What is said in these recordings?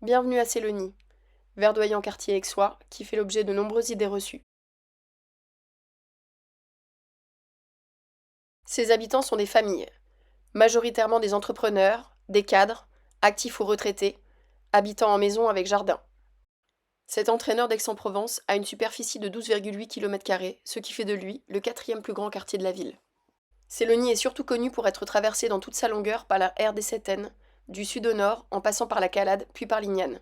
Bienvenue à Sélonie, verdoyant quartier aixois qui fait l'objet de nombreuses idées reçues. Ses habitants sont des familles, majoritairement des entrepreneurs, des cadres, actifs ou retraités, habitant en maison avec jardin. Cet entraîneur d'Aix-en-Provence a une superficie de 12,8 km², ce qui fait de lui le quatrième plus grand quartier de la ville. Sélonie est surtout connu pour être traversée dans toute sa longueur par la RD7N, du sud au nord en passant par la Calade puis par Lignane.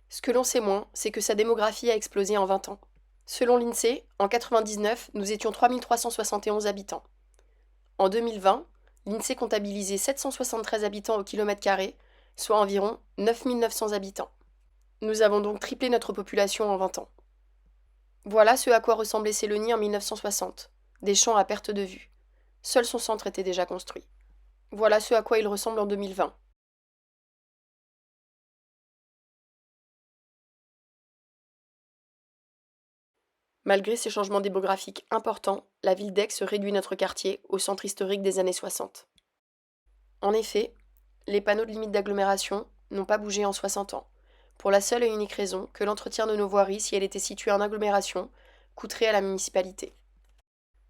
Ce que l'on sait moins, c'est que sa démographie a explosé en 20 ans. Selon l'INSEE, en 1999, nous étions 3 371 habitants. En 2020, l'INSEE comptabilisait 773 habitants au kilomètre carré, soit environ 9 900 habitants. Nous avons donc triplé notre population en 20 ans. Voilà ce à quoi ressemblait Sélonie en 1960, des champs à perte de vue. Seul son centre était déjà construit. Voilà ce à quoi il ressemble en 2020. Malgré ces changements démographiques importants, la ville d'Aix réduit notre quartier au centre historique des années 60. En effet, les panneaux de limite d'agglomération n'ont pas bougé en 60 ans, pour la seule et unique raison que l'entretien de nos voiries, si elle était située en agglomération, coûterait à la municipalité.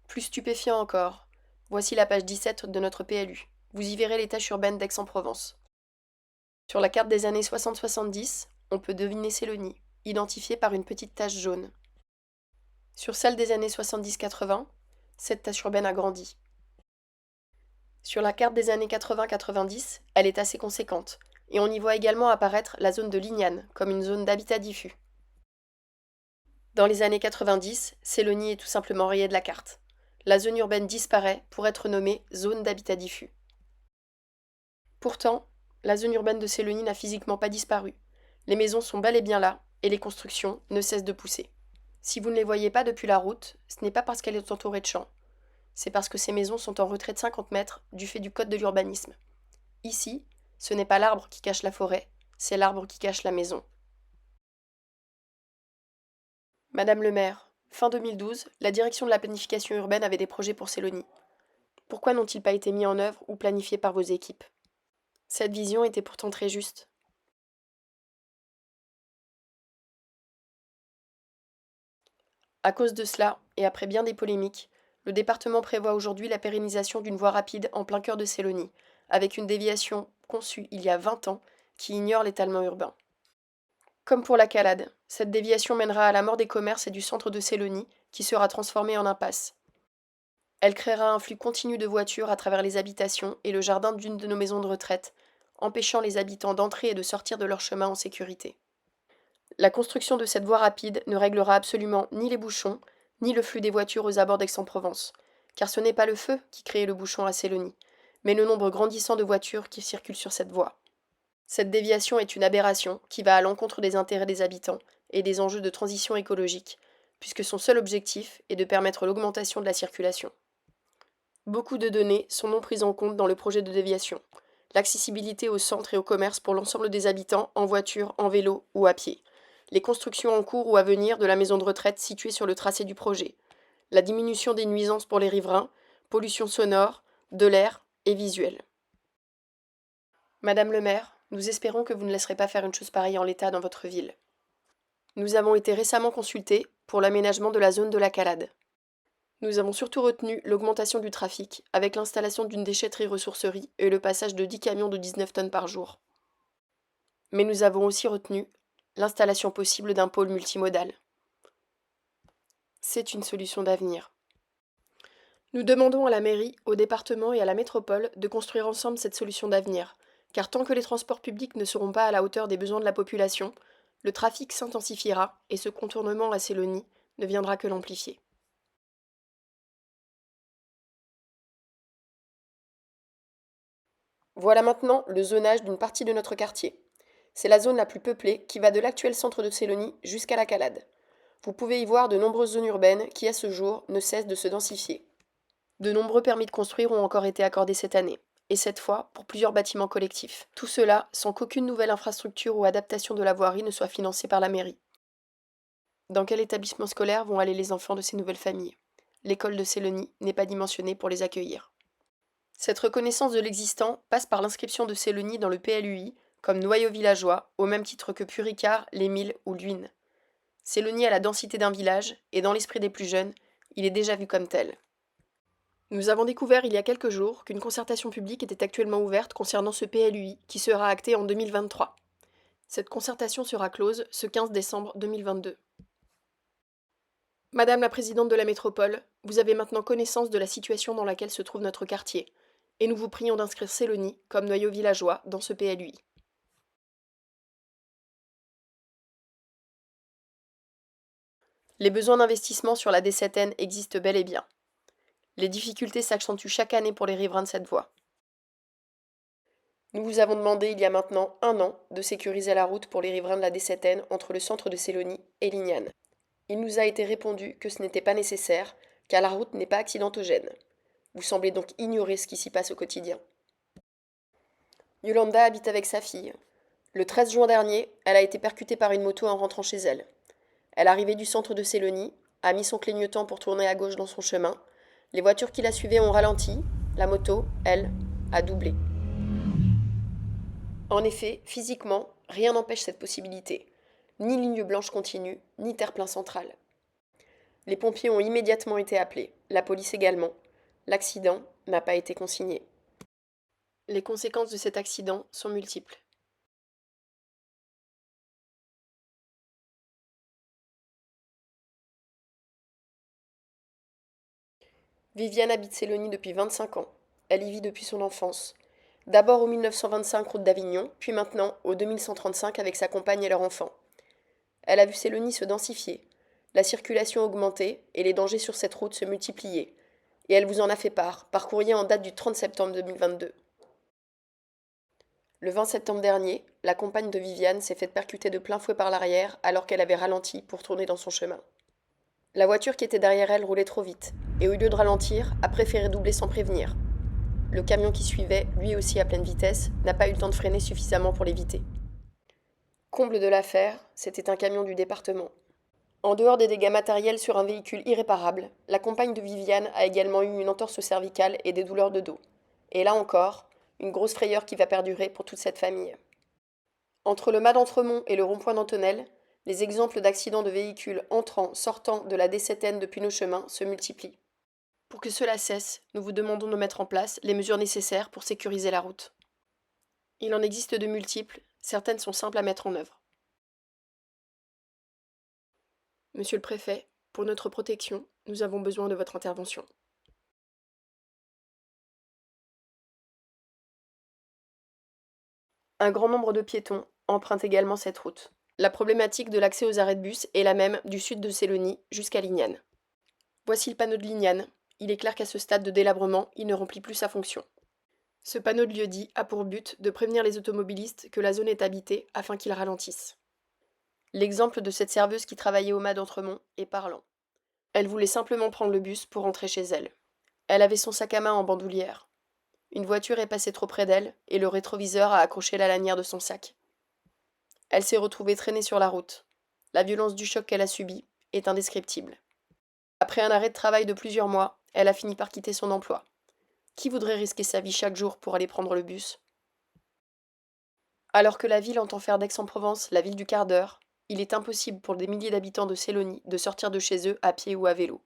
Plus stupéfiant encore, voici la page 17 de notre PLU. Vous y verrez les tâches urbaines d'Aix-en-Provence. Sur la carte des années 60-70, on peut deviner Sélonie, identifiée par une petite tache jaune. Sur celle des années 70-80, cette tache urbaine a grandi. Sur la carte des années 80-90, elle est assez conséquente, et on y voit également apparaître la zone de Lignane comme une zone d'habitat diffus. Dans les années 90, Sélonie est tout simplement rayée de la carte. La zone urbaine disparaît pour être nommée zone d'habitat diffus. Pourtant, la zone urbaine de Sélonie n'a physiquement pas disparu. Les maisons sont bel et bien là, et les constructions ne cessent de pousser. Si vous ne les voyez pas depuis la route, ce n'est pas parce qu'elle est entourée de champs. C'est parce que ces maisons sont en retrait de 50 mètres du fait du code de l'urbanisme. Ici, ce n'est pas l'arbre qui cache la forêt, c'est l'arbre qui cache la maison. Madame le maire, fin 2012, la direction de la planification urbaine avait des projets pour Sélonie. Pourquoi n'ont-ils pas été mis en œuvre ou planifiés par vos équipes? Cette vision était pourtant très juste. À cause de cela, et après bien des polémiques, le département prévoit aujourd'hui la pérennisation d'une voie rapide en plein cœur de Sélonie, avec une déviation conçue il y a 20 ans qui ignore l'étalement urbain. Comme pour la Calade, cette déviation mènera à la mort des commerces et du centre de Sélonie, qui sera transformé en impasse. Elle créera un flux continu de voitures à travers les habitations et le jardin d'une de nos maisons de retraite, empêchant les habitants d'entrer et de sortir de leur chemin en sécurité. La construction de cette voie rapide ne réglera absolument ni les bouchons, ni le flux des voitures aux abords d'Aix-en-Provence, car ce n'est pas le feu qui crée le bouchon à Sélonie, mais le nombre grandissant de voitures qui circulent sur cette voie. Cette déviation est une aberration qui va à l'encontre des intérêts des habitants et des enjeux de transition écologique, puisque son seul objectif est de permettre l'augmentation de la circulation. Beaucoup de données sont non prises en compte dans le projet de déviation. L'accessibilité au centre et au commerce pour l'ensemble des habitants en voiture, en vélo ou à pied. Les constructions en cours ou à venir de la maison de retraite située sur le tracé du projet. La diminution des nuisances pour les riverains, pollution sonore, de l'air et visuelle. Madame le maire, nous espérons que vous ne laisserez pas faire une chose pareille en l'état dans votre ville. Nous avons été récemment consultés pour l'aménagement de la zone de la Calade. Nous avons surtout retenu l'augmentation du trafic, avec l'installation d'une déchetterie-ressourcerie et le passage de 10 camions de 19 tonnes par jour. Mais nous avons aussi retenu l'installation possible d'un pôle multimodal. C'est une solution d'avenir. Nous demandons à la mairie, au département et à la métropole de construire ensemble cette solution d'avenir, car tant que les transports publics ne seront pas à la hauteur des besoins de la population, le trafic s'intensifiera et ce contournement à Sélonie ne viendra que l'amplifier. Voilà maintenant le zonage d'une partie de notre quartier. C'est la zone la plus peuplée qui va de l'actuel centre de Sélonie jusqu'à la Calade. Vous pouvez y voir de nombreuses zones urbaines qui, à ce jour, ne cessent de se densifier. De nombreux permis de construire ont encore été accordés cette année, et cette fois pour plusieurs bâtiments collectifs. Tout cela sans qu'aucune nouvelle infrastructure ou adaptation de la voirie ne soit financée par la mairie. Dans quel établissement scolaire vont aller les enfants de ces nouvelles familles? L'école de Sélonie n'est pas dimensionnée pour les accueillir. Cette reconnaissance de l'existant passe par l'inscription de Sélonie dans le PLUI comme noyau villageois, au même titre que Puricard, les Milles ou Luynes. Sélonie a la densité d'un village, et dans l'esprit des plus jeunes, il est déjà vu comme tel. Nous avons découvert il y a quelques jours qu'une concertation publique était actuellement ouverte concernant ce PLUI qui sera acté en 2023. Cette concertation sera close ce 15 décembre 2022. Madame la présidente de la métropole, vous avez maintenant connaissance de la situation dans laquelle se trouve notre quartier, et nous vous prions d'inscrire Sélonie comme noyau villageois dans ce PLUI. Les besoins d'investissement sur la D7N existent bel et bien. Les difficultés s'accentuent chaque année pour les riverains de cette voie. Nous vous avons demandé il y a maintenant 1 an de sécuriser la route pour les riverains de la D7N entre le centre de Sélonie et Lignane. Il nous a été répondu que ce n'était pas nécessaire, car la route n'est pas accidentogène. Vous semblez donc ignorer ce qui s'y passe au quotidien. Yolanda habite avec sa fille. Le 13 juin dernier, elle a été percutée par une moto en rentrant chez elle. Elle arrivait du centre de Sélonie, a mis son clignotant pour tourner à gauche dans son chemin. Les voitures qui la suivaient ont ralenti. La moto, elle, a doublé. En effet, physiquement, rien n'empêche cette possibilité. Ni ligne blanche continue, ni terre-plein central. Les pompiers ont immédiatement été appelés, la police également. L'accident n'a pas été consigné. Les conséquences de cet accident sont multiples. Viviane habite Sélonie depuis 25 ans. Elle y vit depuis son enfance. D'abord au 1925 route d'Avignon, puis maintenant au 2135 avec sa compagne et leur enfant. Elle a vu Sélonie se densifier, la circulation augmenter et les dangers sur cette route se multiplier. Et elle vous en a fait part, par courrier en date du 30 septembre 2022. Le 20 septembre dernier, la compagne de Viviane s'est faite percuter de plein fouet par l'arrière alors qu'elle avait ralenti pour tourner dans son chemin. La voiture qui était derrière elle roulait trop vite, et au lieu de ralentir, a préféré doubler sans prévenir. Le camion qui suivait, lui aussi à pleine vitesse, n'a pas eu le temps de freiner suffisamment pour l'éviter. Comble de l'affaire, c'était un camion du département. En dehors des dégâts matériels sur un véhicule irréparable, la compagne de Viviane a également eu une entorse cervicale et des douleurs de dos. Et là encore, une grosse frayeur qui va perdurer pour toute cette famille. Entre le mas d'Entremont et le rond-point d'Antonelle, les exemples d'accidents de véhicules entrant, sortant de la D7N depuis nos chemins se multiplient. Pour que cela cesse, nous vous demandons de mettre en place les mesures nécessaires pour sécuriser la route. Il en existe de multiples, certaines sont simples à mettre en œuvre. Monsieur le préfet, pour notre protection, nous avons besoin de votre intervention. Un grand nombre de piétons empruntent également cette route. La problématique de l'accès aux arrêts de bus est la même du sud de Sélonie jusqu'à Lignane. Voici le panneau de Lignane. Il est clair qu'à ce stade de délabrement, il ne remplit plus sa fonction. Ce panneau de lieu-dit a pour but de prévenir les automobilistes que la zone est habitée afin qu'ils ralentissent. L'exemple de cette serveuse qui travaillait au mas d'Entremont est parlant. Elle voulait simplement prendre le bus pour rentrer chez elle. Elle avait son sac à main en bandoulière. Une voiture est passée trop près d'elle et le rétroviseur a accroché la lanière de son sac. Elle s'est retrouvée traînée sur la route. La violence du choc qu'elle a subi est indescriptible. Après un arrêt de travail de plusieurs mois, elle a fini par quitter son emploi. Qui voudrait risquer sa vie chaque jour pour aller prendre le bus? Alors que la ville entend faire d'Aix-en-Provence la ville du quart d'heure, il est impossible pour des milliers d'habitants de Sélonie de sortir de chez eux à pied ou à vélo.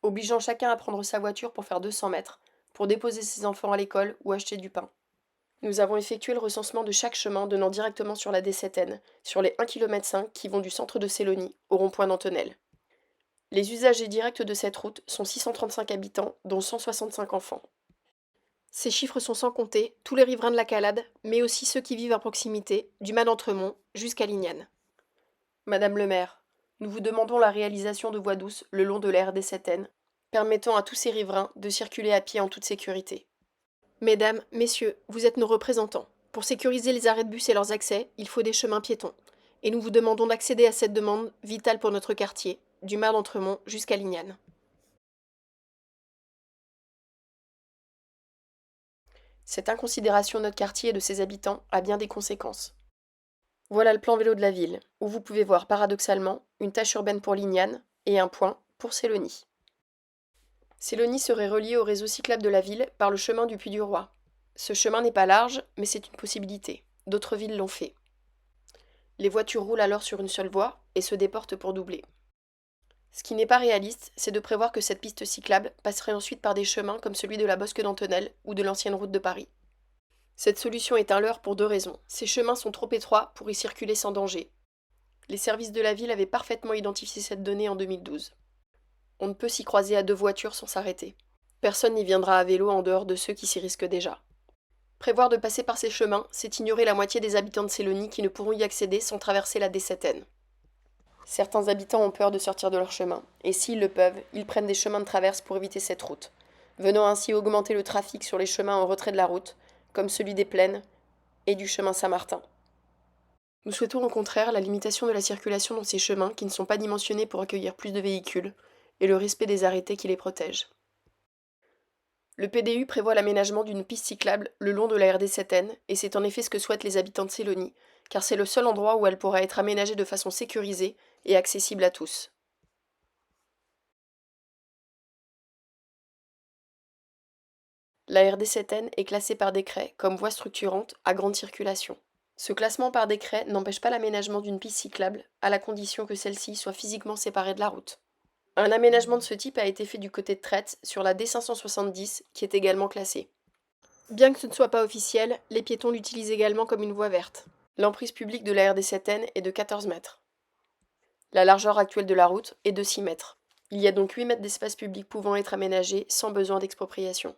Obligeant chacun à prendre sa voiture pour faire 200 mètres, pour déposer ses enfants à l'école ou acheter du pain. Nous avons effectué le recensement de chaque chemin donnant directement sur la D7N, sur les 1,5 km qui vont du centre de Sélonie au rond-point d'Antonelle. Les usagers directs de cette route sont 635 habitants, dont 165 enfants. Ces chiffres sont sans compter tous les riverains de la Calade, mais aussi ceux qui vivent à proximité, du mas d'Entremont jusqu'à Lignane. Madame le maire, nous vous demandons la réalisation de voies douces le long de la RD7N, permettant à tous ces riverains de circuler à pied en toute sécurité. Mesdames, messieurs, vous êtes nos représentants. Pour sécuriser les arrêts de bus et leurs accès, il faut des chemins piétons. Et nous vous demandons d'accéder à cette demande vitale pour notre quartier, du mas d'Entremont jusqu'à Lignane. Cette inconsidération de notre quartier et de ses habitants a bien des conséquences. Voilà le plan vélo de la ville, où vous pouvez voir paradoxalement une tache urbaine pour Lignane et un point pour Sélonie. Sélonie serait reliée au réseau cyclable de la ville par le chemin du Puy du Roi. Ce chemin n'est pas large, mais c'est une possibilité. d'autres villes l'ont fait. Les voitures roulent alors sur une seule voie et se déportent pour doubler. Ce qui n'est pas réaliste, c'est de prévoir que cette piste cyclable passerait ensuite par des chemins comme celui de la Bosque d'Antonelle ou de l'ancienne route de Paris. Cette solution est un leurre pour deux raisons. Ces chemins sont trop étroits pour y circuler sans danger. Les services de la ville avaient parfaitement identifié cette donnée en 2012. On ne peut s'y croiser à deux voitures sans s'arrêter. Personne n'y viendra à vélo en dehors de ceux qui s'y risquent déjà. Prévoir de passer par ces chemins, c'est ignorer la moitié des habitants de Sélonie qui ne pourront y accéder sans traverser la D7N. Certains habitants ont peur de sortir de leur chemin, et s'ils le peuvent, ils prennent des chemins de traverse pour éviter cette route, venant ainsi augmenter le trafic sur les chemins en retrait de la route, comme celui des Plaines et du chemin Saint-Martin. Nous souhaitons au contraire la limitation de la circulation dans ces chemins qui ne sont pas dimensionnés pour accueillir plus de véhicules, et le respect des arrêtés qui les protègent. Le PDU prévoit l'aménagement d'une piste cyclable le long de la RD7N, et c'est en effet ce que souhaitent les habitants de Sélonie, car c'est le seul endroit où elle pourra être aménagée de façon sécurisée et accessible à tous. La RD7N est classée par décret comme voie structurante à grande circulation. Ce classement par décret n'empêche pas l'aménagement d'une piste cyclable, à la condition que celle-ci soit physiquement séparée de la route. Un aménagement de ce type a été fait du côté de Trette, sur la D570, qui est également classée. Bien que ce ne soit pas officiel, les piétons l'utilisent également comme une voie verte. L'emprise publique de la RD7N est de 14 mètres. La largeur actuelle de la route est de 6 mètres. Il y a donc 8 mètres d'espace public pouvant être aménagés sans besoin d'expropriation.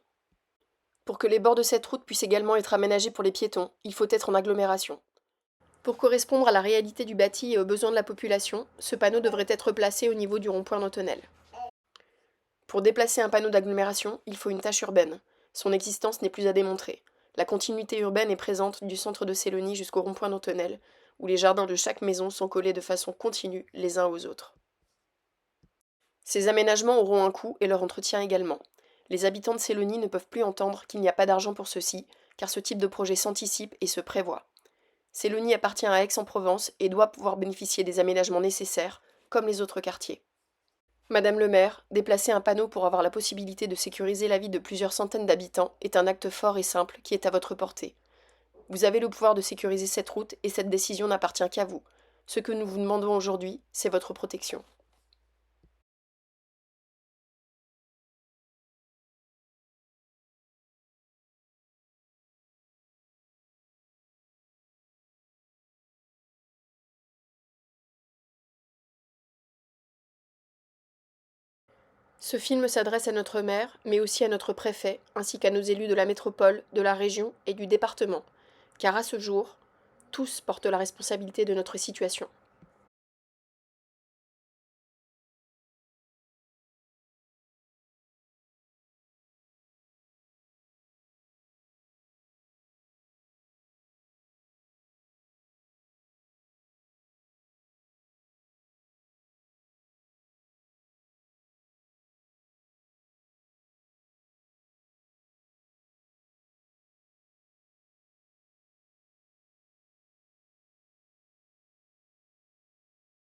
Pour que les bords de cette route puissent également être aménagés pour les piétons, il faut être en agglomération. Pour correspondre à la réalité du bâti et aux besoins de la population, ce panneau devrait être placé au niveau du rond-point d'Antonelle. Pour déplacer un panneau d'agglomération, il faut une tâche urbaine. Son existence n'est plus à démontrer. La continuité urbaine est présente du centre de Sélonie jusqu'au rond-point d'Antonelle, où les jardins de chaque maison sont collés de façon continue les uns aux autres. Ces aménagements auront un coût et leur entretien également. Les habitants de Sélonie ne peuvent plus entendre qu'il n'y a pas d'argent pour ceci, car ce type de projet s'anticipe et se prévoit. Sélonie appartient à Aix-en-Provence et doit pouvoir bénéficier des aménagements nécessaires, comme les autres quartiers. Madame le maire, déplacer un panneau pour avoir la possibilité de sécuriser la vie de plusieurs centaines d'habitants est un acte fort et simple qui est à votre portée. Vous avez le pouvoir de sécuriser cette route et cette décision n'appartient qu'à vous. Ce que nous vous demandons aujourd'hui, c'est votre protection. Ce film s'adresse à notre maire, mais aussi à notre préfet, ainsi qu'à nos élus de la métropole, de la région et du département, car à ce jour, tous portent la responsabilité de notre situation.